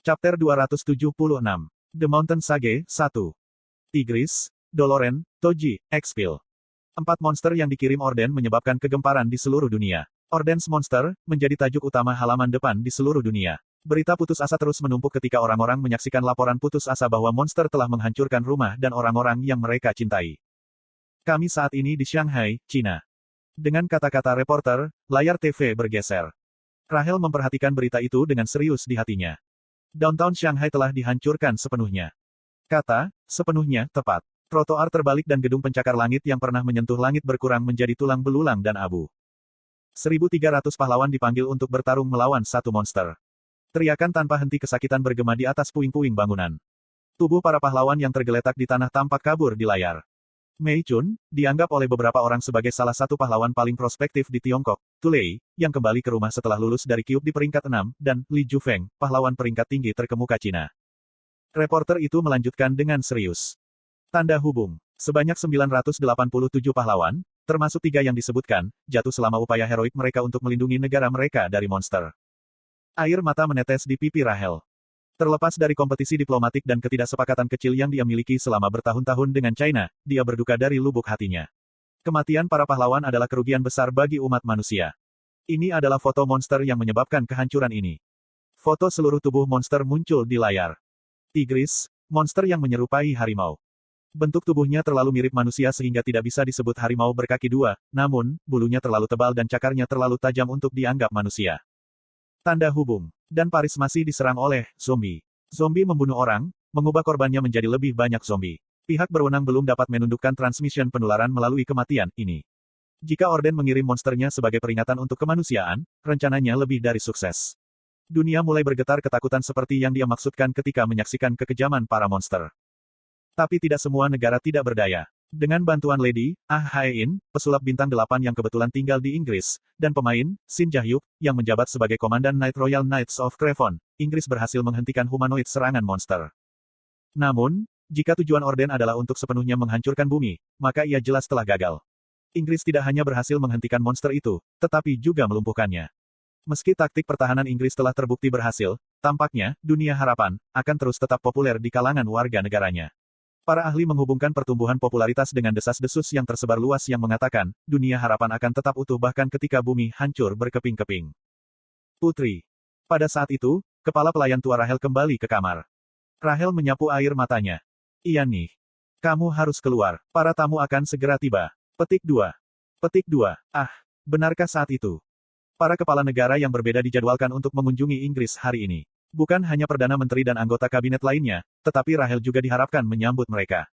Chapter 276. The Mountain Sage, 1. Tigris, Doloren, Toji, Expil. 4 monster yang dikirim Orden menyebabkan kegemparan di seluruh dunia. Orden's Monster, menjadi tajuk utama halaman depan di seluruh dunia. Berita putus asa terus menumpuk ketika orang-orang menyaksikan laporan putus asa bahwa monster telah menghancurkan rumah dan orang-orang yang mereka cintai. Kami saat ini di Shanghai, China. Dengan kata-kata reporter, layar TV bergeser. Rahel memperhatikan berita itu dengan serius di hatinya. Downtown Shanghai telah dihancurkan sepenuhnya. Kata, sepenuhnya, tepat. Trotoar terbalik dan gedung pencakar langit yang pernah menyentuh langit berkurang menjadi tulang belulang dan abu. 1.300 pahlawan dipanggil untuk bertarung melawan satu monster. Teriakan tanpa henti kesakitan bergema di atas puing-puing bangunan. Tubuh para pahlawan yang tergeletak di tanah tampak kabur di layar. Mei Chun, dianggap oleh beberapa orang sebagai salah satu pahlawan paling prospektif di Tiongkok, Tu Lei, yang kembali ke rumah setelah lulus dari Kyub di peringkat 6, dan Li Jufeng, pahlawan peringkat tinggi terkemuka Cina. Reporter itu melanjutkan dengan serius. Tanda hubung. Sebanyak 987 pahlawan, termasuk 3 yang disebutkan, jatuh selama upaya heroik mereka untuk melindungi negara mereka dari monster. Air mata menetes di pipi Rahel. Terlepas dari kompetisi diplomatik dan ketidaksepakatan kecil yang dia miliki selama bertahun-tahun dengan China, dia berduka dari lubuk hatinya. Kematian para pahlawan adalah kerugian besar bagi umat manusia. Ini adalah foto monster yang menyebabkan kehancuran ini. Foto seluruh tubuh monster muncul di layar. Tigris, monster yang menyerupai harimau. Bentuk tubuhnya terlalu mirip manusia sehingga tidak bisa disebut harimau berkaki 2, namun, bulunya terlalu tebal dan cakarnya terlalu tajam untuk dianggap manusia. Tanda hubung. Dan Paris masih diserang oleh zombie. Zombie membunuh orang, mengubah korbannya menjadi lebih banyak zombie. Pihak berwenang belum dapat menundukkan transmission penularan melalui kematian ini. Jika Orden mengirim monsternya sebagai peringatan untuk kemanusiaan, rencananya lebih dari sukses. Dunia mulai bergetar ketakutan seperti yang dia maksudkan ketika menyaksikan kekejaman para monster. Tapi tidak semua negara tidak berdaya. Dengan bantuan Lady Ah Hae-in, pesulap bintang 8 yang kebetulan tinggal di Inggris, dan pemain, Shin Jae-hyuk, yang menjabat sebagai Komandan Knight Royal Knights of Crevon, Inggris berhasil menghentikan humanoid serangan monster. Namun, jika tujuan Orden adalah untuk sepenuhnya menghancurkan bumi, maka ia jelas telah gagal. Inggris tidak hanya berhasil menghentikan monster itu, tetapi juga melumpuhkannya. Meski taktik pertahanan Inggris telah terbukti berhasil, tampaknya, dunia harapan, akan terus tetap populer di kalangan warga negaranya. Para ahli menghubungkan pertumbuhan popularitas dengan desas-desus yang tersebar luas yang mengatakan, dunia harapan akan tetap utuh bahkan ketika bumi hancur berkeping-keping. Putri. Pada saat itu, kepala pelayan tua Rahel kembali ke kamar. Rahel menyapu air matanya. Iya nih. Kamu harus keluar, para tamu akan segera tiba. Petik 2. Petik 2. Ah, benarkah saat itu? Para kepala negara yang berbeda dijadwalkan untuk mengunjungi Inggris hari ini. Bukan hanya Perdana Menteri dan anggota kabinet lainnya, tetapi Rahel juga diharapkan menyambut mereka.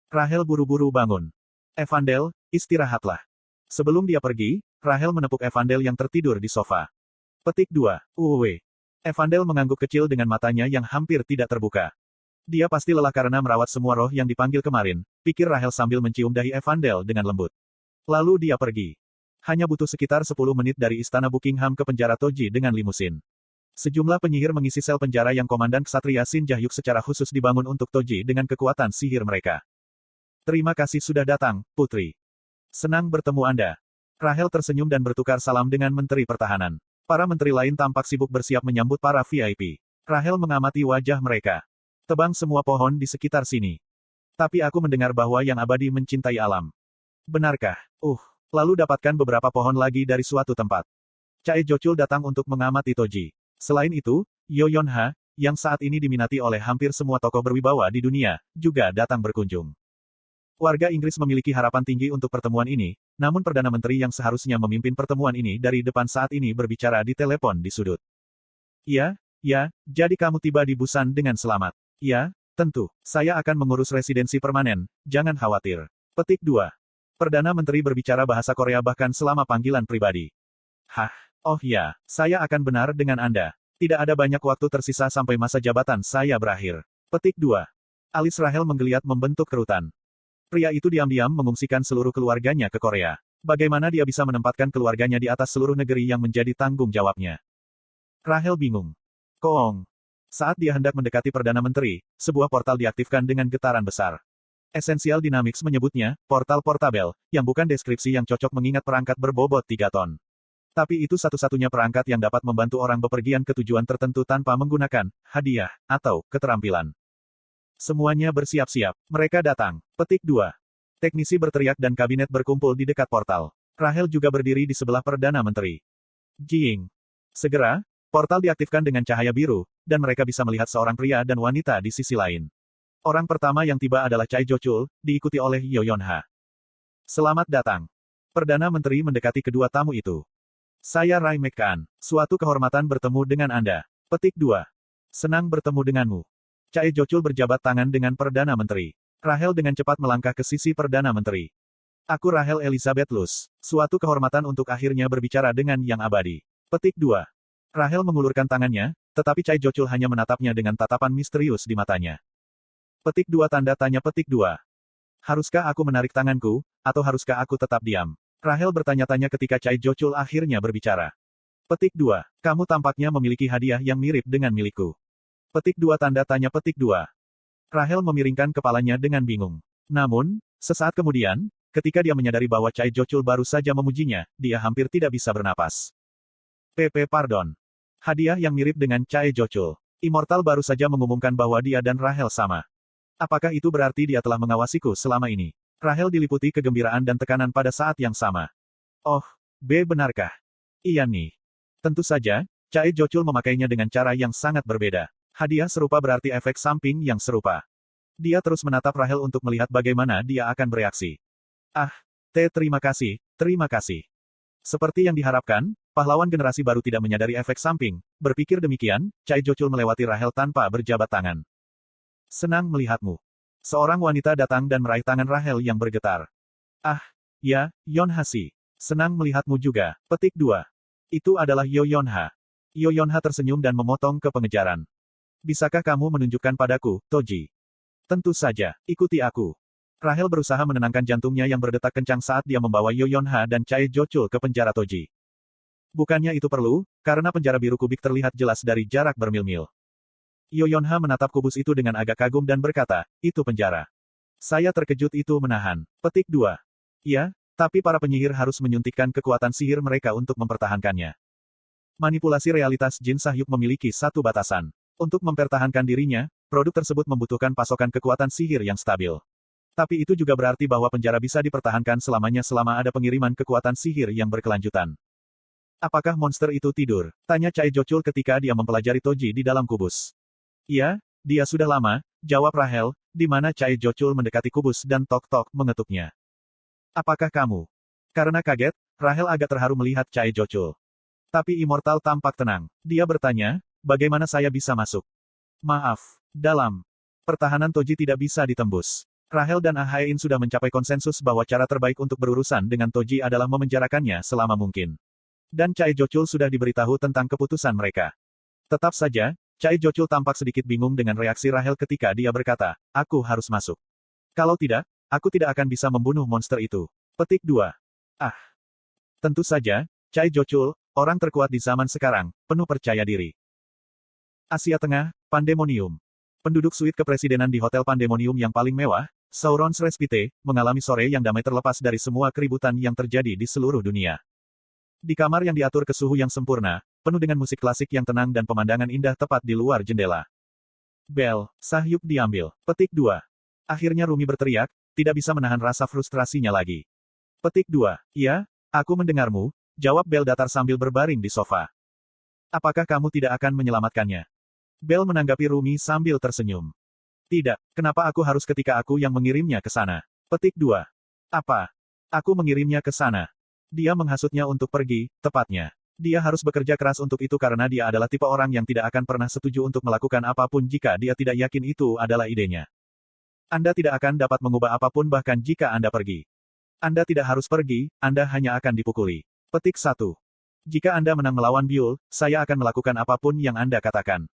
Rahel buru-buru bangun. Evandel, istirahatlah. Sebelum dia pergi, Rahel menepuk Evandel yang tertidur di sofa. Petik 2. Uwe. Evandel mengangguk kecil dengan matanya yang hampir tidak terbuka. Dia pasti lelah karena merawat semua roh yang dipanggil kemarin, pikir Rahel sambil mencium dahi Evandel dengan lembut. Lalu dia pergi. Hanya butuh sekitar 10 menit dari istana Buckingham ke penjara Toji dengan limusin. Sejumlah penyihir mengisi sel penjara yang Komandan Ksatria Shin Jae-hyuk secara khusus dibangun untuk Toji dengan kekuatan sihir mereka. Terima kasih sudah datang, Putri. Senang bertemu Anda. Rahel tersenyum dan bertukar salam dengan Menteri Pertahanan. Para menteri lain tampak sibuk bersiap menyambut para VIP. Rahel mengamati wajah mereka. Tebang semua pohon di sekitar sini. Tapi aku mendengar bahwa yang abadi mencintai alam. Benarkah? Lalu dapatkan beberapa pohon lagi dari suatu tempat. Chae Jochul datang untuk mengamati Toji. Selain itu, Yo Yeon-ha, yang saat ini diminati oleh hampir semua tokoh berwibawa di dunia, juga datang berkunjung. Warga Inggris memiliki harapan tinggi untuk pertemuan ini, namun Perdana Menteri yang seharusnya memimpin pertemuan ini dari depan saat ini berbicara di telepon di sudut. Ya, jadi kamu tiba di Busan dengan selamat. Ya, tentu, saya akan mengurus residensi permanen, jangan khawatir. Petik 2. Perdana Menteri berbicara bahasa Korea bahkan selama panggilan pribadi. Oh ya, saya akan benar dengan Anda. Tidak ada banyak waktu tersisa sampai masa jabatan saya berakhir. Petik 2. Alis Rahel menggeliat membentuk kerutan. Pria itu diam-diam mengungsikan seluruh keluarganya ke Korea. Bagaimana dia bisa menempatkan keluarganya di atas seluruh negeri yang menjadi tanggung jawabnya? Rahel bingung. Koong. Saat dia hendak mendekati Perdana Menteri, sebuah portal diaktifkan dengan getaran besar. Essential Dynamics menyebutnya, portal portabel, yang bukan deskripsi yang cocok mengingat perangkat berbobot 3 ton. Tapi itu satu-satunya perangkat yang dapat membantu orang bepergian ke tujuan tertentu tanpa menggunakan hadiah atau keterampilan. Semuanya bersiap-siap. Mereka datang. Petik 2. Teknisi berteriak dan kabinet berkumpul di dekat portal. Rahel juga berdiri di sebelah Perdana Menteri. Jing. Segera, portal diaktifkan dengan cahaya biru, dan mereka bisa melihat seorang pria dan wanita di sisi lain. Orang pertama yang tiba adalah Chai Jochul, diikuti oleh Yo Yonha. Selamat datang. Perdana Menteri mendekati kedua tamu itu. Saya Rai Mekkan. Suatu kehormatan bertemu dengan Anda. Petik 2. Senang bertemu denganmu. Chai Jochul berjabat tangan dengan Perdana Menteri. Rahel dengan cepat melangkah ke sisi Perdana Menteri. Aku Rahel Elizabeth Luz. Suatu kehormatan untuk akhirnya berbicara dengan yang abadi. Petik 2. Rahel mengulurkan tangannya, tetapi Chai Jochul hanya menatapnya dengan tatapan misterius di matanya. Petik 2 tanda tanya petik 2. Haruskah aku menarik tanganku, atau haruskah aku tetap diam? Rahel bertanya-tanya ketika Chai Jochul akhirnya berbicara. Petik 2. Kamu tampaknya memiliki hadiah yang mirip dengan milikku. Petik 2 tanda tanya petik 2. Rahel memiringkan kepalanya dengan bingung. Namun, sesaat kemudian, ketika dia menyadari bahwa Chai Jochul baru saja memujinya, dia hampir tidak bisa bernapas. Pardon. Hadiah yang mirip dengan Chai Jochul. Immortal baru saja mengumumkan bahwa dia dan Rahel sama. Apakah itu berarti dia telah mengawasiku selama ini? Rahel diliputi kegembiraan dan tekanan pada saat yang sama. Oh, benarkah? Iya nih. Tentu saja, Chai Jochul memakainya dengan cara yang sangat berbeda. Hadiah serupa berarti efek samping yang serupa. Dia terus menatap Rahel untuk melihat bagaimana dia akan bereaksi. Terima kasih, terima kasih. Seperti yang diharapkan, pahlawan generasi baru tidak menyadari efek samping. Berpikir demikian, Chai Jochul melewati Rahel tanpa berjabat tangan. Senang melihatmu. Seorang wanita datang dan meraih tangan Rahel yang bergetar. Ya, Yonha sih. Senang melihatmu juga. Petik 2. Itu adalah Yo Yonha. Yo Yonha tersenyum dan memotong ke pengejaran. Bisakah kamu menunjukkan padaku, Toji? Tentu saja, ikuti aku. Rahel berusaha menenangkan jantungnya yang berdetak kencang saat dia membawa Yo Yonha dan Chai Jochul ke penjara Toji. Bukannya itu perlu, karena penjara biru kubik terlihat jelas dari jarak bermil-mil. Yo Yonha menatap kubus itu dengan agak kagum dan berkata, itu penjara. Saya terkejut itu menahan. Petik 2. Ya, tapi para penyihir harus menyuntikkan kekuatan sihir mereka untuk mempertahankannya. Manipulasi realitas Jin Sahyuk memiliki satu batasan. Untuk mempertahankan dirinya, produk tersebut membutuhkan pasokan kekuatan sihir yang stabil. Tapi itu juga berarti bahwa penjara bisa dipertahankan selamanya selama ada pengiriman kekuatan sihir yang berkelanjutan. Apakah monster itu tidur? Tanya Chai Jochul ketika dia mempelajari Toji di dalam kubus. Ya, dia sudah lama, jawab Rahel, di mana Chai Jochul mendekati kubus dan tok-tok mengetuknya. Apakah kamu? Karena kaget, Rahel agak terharu melihat Chai Jochul. Tapi Immortal tampak tenang. Dia bertanya, bagaimana saya bisa masuk? Maaf, dalam pertahanan Toji tidak bisa ditembus. Rahel dan Ahain sudah mencapai konsensus bahwa cara terbaik untuk berurusan dengan Toji adalah memenjarakannya selama mungkin. Dan Chai Jochul sudah diberitahu tentang keputusan mereka. Tetap saja, Chai Jochul tampak sedikit bingung dengan reaksi Rahel ketika dia berkata, aku harus masuk. Kalau tidak, aku tidak akan bisa membunuh monster itu. Petik 2. Tentu saja, Chai Jochul, orang terkuat di zaman sekarang, penuh percaya diri. Asia Tengah, Pandemonium. Penduduk suite kepresidenan di Hotel Pandemonium yang paling mewah, Sauron's Respite, mengalami sore yang damai terlepas dari semua keributan yang terjadi di seluruh dunia. Di kamar yang diatur ke suhu yang sempurna, penuh dengan musik klasik yang tenang dan pemandangan indah tepat di luar jendela. Bel, Sahyuk diambil. Petik 2. Akhirnya Rumi berteriak, tidak bisa menahan rasa frustrasinya lagi. Petik 2. Ya, aku mendengarmu, jawab Bel datar sambil berbaring di sofa. Apakah kamu tidak akan menyelamatkannya? Bel menanggapi Rumi sambil tersenyum. Tidak, kenapa aku harus ketika aku yang mengirimnya ke sana? Petik 2. Apa? Aku mengirimnya ke sana. Dia menghasutnya untuk pergi, tepatnya. Dia harus bekerja keras untuk itu karena dia adalah tipe orang yang tidak akan pernah setuju untuk melakukan apapun jika dia tidak yakin itu adalah idenya. Anda tidak akan dapat mengubah apapun bahkan jika Anda pergi. Anda tidak harus pergi, Anda hanya akan dipukuli. Petik 1. Jika Anda menang melawan Byul, saya akan melakukan apapun yang Anda katakan.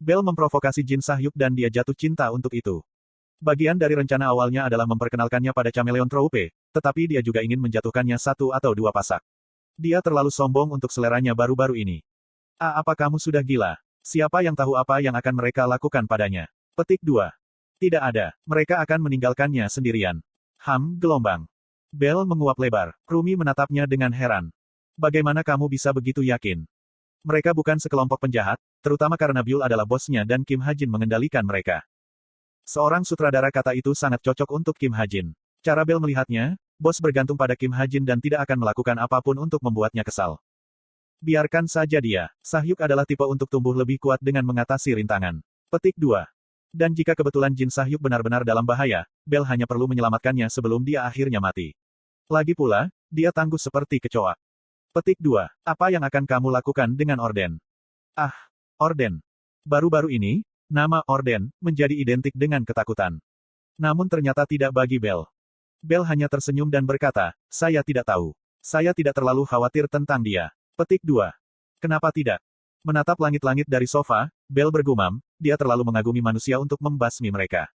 Bel memprovokasi Jin Sahyuk dan dia jatuh cinta untuk itu. Bagian dari rencana awalnya adalah memperkenalkannya pada Chameleon Troupe, tetapi dia juga ingin menjatuhkannya satu atau dua pasak. Dia terlalu sombong untuk seleranya baru-baru ini. Apa kamu sudah gila? Siapa yang tahu apa yang akan mereka lakukan padanya? Petik 2. Tidak ada, mereka akan meninggalkannya sendirian. Gelombang. Bel menguap lebar. Rumi menatapnya dengan heran. Bagaimana kamu bisa begitu yakin? Mereka bukan sekelompok penjahat, terutama karena Buell adalah bosnya dan Kim Ha-jin mengendalikan mereka. Seorang sutradara kata itu sangat cocok untuk Kim Ha-jin. Cara Bell melihatnya, bos bergantung pada Kim Ha-jin dan tidak akan melakukan apapun untuk membuatnya kesal. Biarkan saja dia. Sahyuk adalah tipe untuk tumbuh lebih kuat dengan mengatasi rintangan. Petik 2. Dan jika kebetulan Jin Sahyuk benar-benar dalam bahaya, Bell hanya perlu menyelamatkannya sebelum dia akhirnya mati. Lagi pula, dia tangguh seperti kecoa. Petik 2. Apa yang akan kamu lakukan dengan Orden? Ah, Orden. Baru-baru ini, nama Orden menjadi identik dengan ketakutan. Namun ternyata tidak bagi Bell. Bell hanya tersenyum dan berkata, saya tidak tahu. Saya tidak terlalu khawatir tentang dia. Petik 2. Kenapa tidak? Menatap langit-langit dari sofa, Bell bergumam, dia terlalu mengagumi manusia untuk membasmi mereka.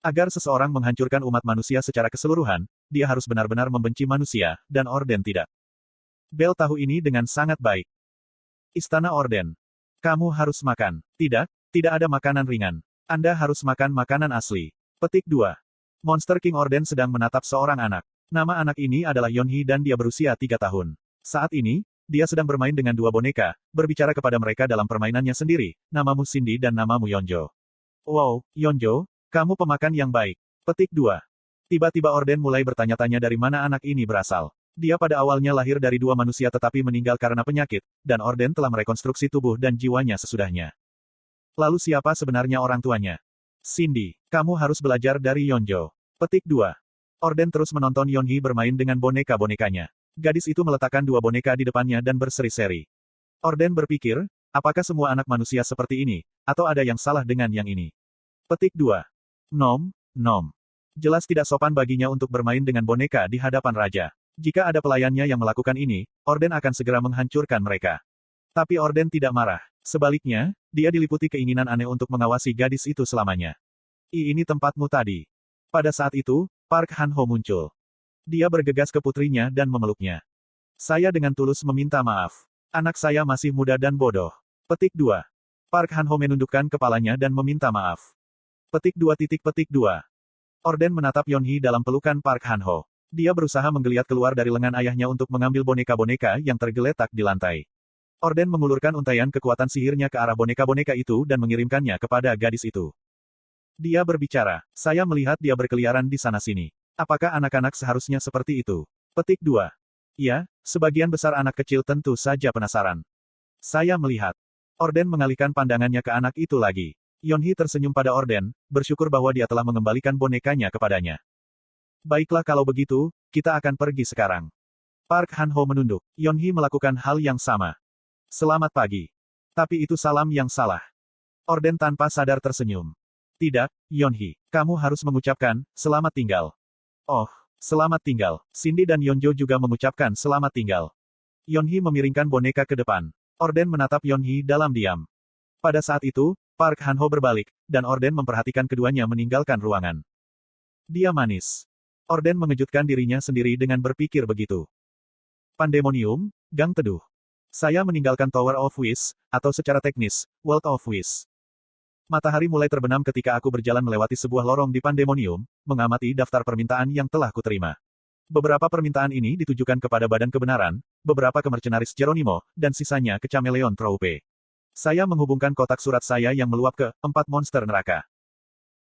Agar seseorang menghancurkan umat manusia secara keseluruhan, dia harus benar-benar membenci manusia, dan Orden tidak. Bell tahu ini dengan sangat baik. Istana Orden. Kamu harus makan. Tidak, tidak ada makanan ringan. Anda harus makan makanan asli. Petik 2. Monster King Orden sedang menatap seorang anak. Nama anak ini adalah Yeonhee dan dia berusia 3 tahun. Saat ini, dia sedang bermain dengan 2 boneka, berbicara kepada mereka dalam permainannya sendiri, namamu Cindy dan namamu Yeonjo. Wow, Yeonjo, kamu pemakan yang baik. Petik 2. Tiba-tiba Orden mulai bertanya-tanya dari mana anak ini berasal. Dia pada awalnya lahir dari 2 manusia tetapi meninggal karena penyakit, dan Orden telah merekonstruksi tubuh dan jiwanya sesudahnya. Lalu siapa sebenarnya orang tuanya? Cindy, kamu harus belajar dari Yeonjo. Petik 2. Orden terus menonton Yeonhee bermain dengan boneka-bonekanya. Gadis itu meletakkan 2 boneka di depannya dan berseri-seri. Orden berpikir, apakah semua anak manusia seperti ini, atau ada yang salah dengan yang ini? Petik 2. Nom. Jelas tidak sopan baginya untuk bermain dengan boneka di hadapan raja. Jika ada pelayannya yang melakukan ini, Orden akan segera menghancurkan mereka. Tapi Orden tidak marah. Sebaliknya, dia diliputi keinginan aneh untuk mengawasi gadis itu selamanya. Ini tempatmu tadi. Pada saat itu, Park Han-ho muncul. Dia bergegas ke putrinya dan memeluknya. Saya dengan tulus meminta maaf. Anak saya masih muda dan bodoh. Petik 2. Park Han-ho menundukkan kepalanya dan meminta maaf. Petik 2. Orden menatap Yeonhee dalam pelukan Park Han-ho. Dia berusaha menggeliat keluar dari lengan ayahnya untuk mengambil boneka-boneka yang tergeletak di lantai. Orden mengulurkan untaian kekuatan sihirnya ke arah boneka-boneka itu dan mengirimkannya kepada gadis itu. Dia berbicara, saya melihat dia berkeliaran di sana-sini. Apakah anak-anak seharusnya seperti itu? Petik 2. Ya, sebagian besar anak kecil tentu saja penasaran. Saya melihat. Orden mengalihkan pandangannya ke anak itu lagi. Yeonhee tersenyum pada Orden, bersyukur bahwa dia telah mengembalikan bonekanya kepadanya. Baiklah kalau begitu, kita akan pergi sekarang. Park Han-ho menunduk. Yeonhee melakukan hal yang sama. Selamat pagi. Tapi itu salam yang salah. Orden tanpa sadar tersenyum. Tidak, Yeonhee. Kamu harus mengucapkan, selamat tinggal. Oh, selamat tinggal. Cindy dan Yeonjo juga mengucapkan selamat tinggal. Yeonhee memiringkan boneka ke depan. Orden menatap Yeonhee dalam diam. Pada saat itu, Park Han-ho berbalik, dan Orden memperhatikan keduanya meninggalkan ruangan. Dia manis. Orden mengejutkan dirinya sendiri dengan berpikir begitu. Pandemonium, Gang Teduh. Saya meninggalkan Tower of Wish, atau secara teknis, World of Wish. Matahari mulai terbenam ketika aku berjalan melewati sebuah lorong di Pandemonium, mengamati daftar permintaan yang telah kuterima. Beberapa permintaan ini ditujukan kepada Badan Kebenaran, beberapa ke Mercenaris Geronimo, dan sisanya ke Chameleon Troupe. Saya menghubungkan kotak surat saya yang meluap ke 4 monster neraka.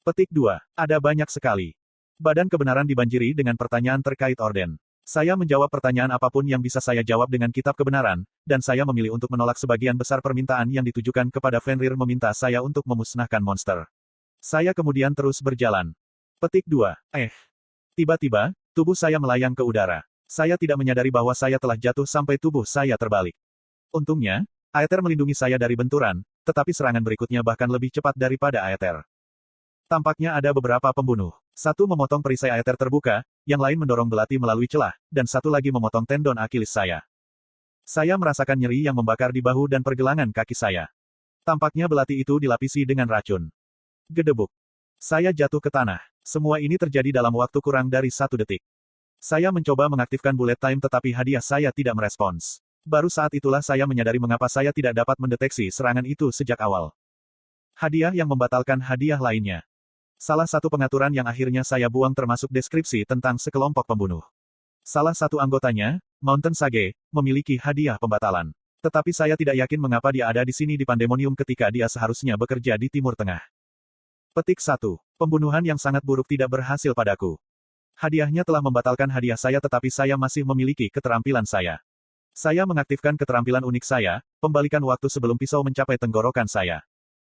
Petik 2. Ada banyak sekali. Badan Kebenaran dibanjiri dengan pertanyaan terkait Orden. Saya menjawab pertanyaan apapun yang bisa saya jawab dengan kitab kebenaran, dan saya memilih untuk menolak sebagian besar permintaan yang ditujukan kepada Fenrir meminta saya untuk memusnahkan monster. Saya kemudian terus berjalan. Petik 2. Tiba-tiba, tubuh saya melayang ke udara. Saya tidak menyadari bahwa saya telah jatuh sampai tubuh saya terbalik. Untungnya, Aether melindungi saya dari benturan, tetapi serangan berikutnya bahkan lebih cepat daripada Aether. Tampaknya ada beberapa pembunuh. Satu memotong perisai Aether terbuka, yang lain mendorong belati melalui celah, dan satu lagi memotong tendon Akilis saya. Saya merasakan nyeri yang membakar di bahu dan pergelangan kaki saya. Tampaknya belati itu dilapisi dengan racun. Gedebuk. Saya jatuh ke tanah. Semua ini terjadi dalam waktu kurang dari 1 detik. Saya mencoba mengaktifkan bullet time tetapi hadiah saya tidak merespons. Baru saat itulah saya menyadari mengapa saya tidak dapat mendeteksi serangan itu sejak awal. Hadiah yang membatalkan hadiah lainnya. Salah satu pengaturan yang akhirnya saya buang termasuk deskripsi tentang sekelompok pembunuh. Salah satu anggotanya, Mountain Sage, memiliki hadiah pembatalan. Tetapi saya tidak yakin mengapa dia ada di sini di Pandemonium ketika dia seharusnya bekerja di Timur Tengah. Petik 1. Pembunuhan yang sangat buruk tidak berhasil padaku. Hadiahnya telah membatalkan hadiah saya tetapi saya masih memiliki keterampilan saya. Saya mengaktifkan keterampilan unik saya, pembalikan waktu sebelum pisau mencapai tenggorokan saya.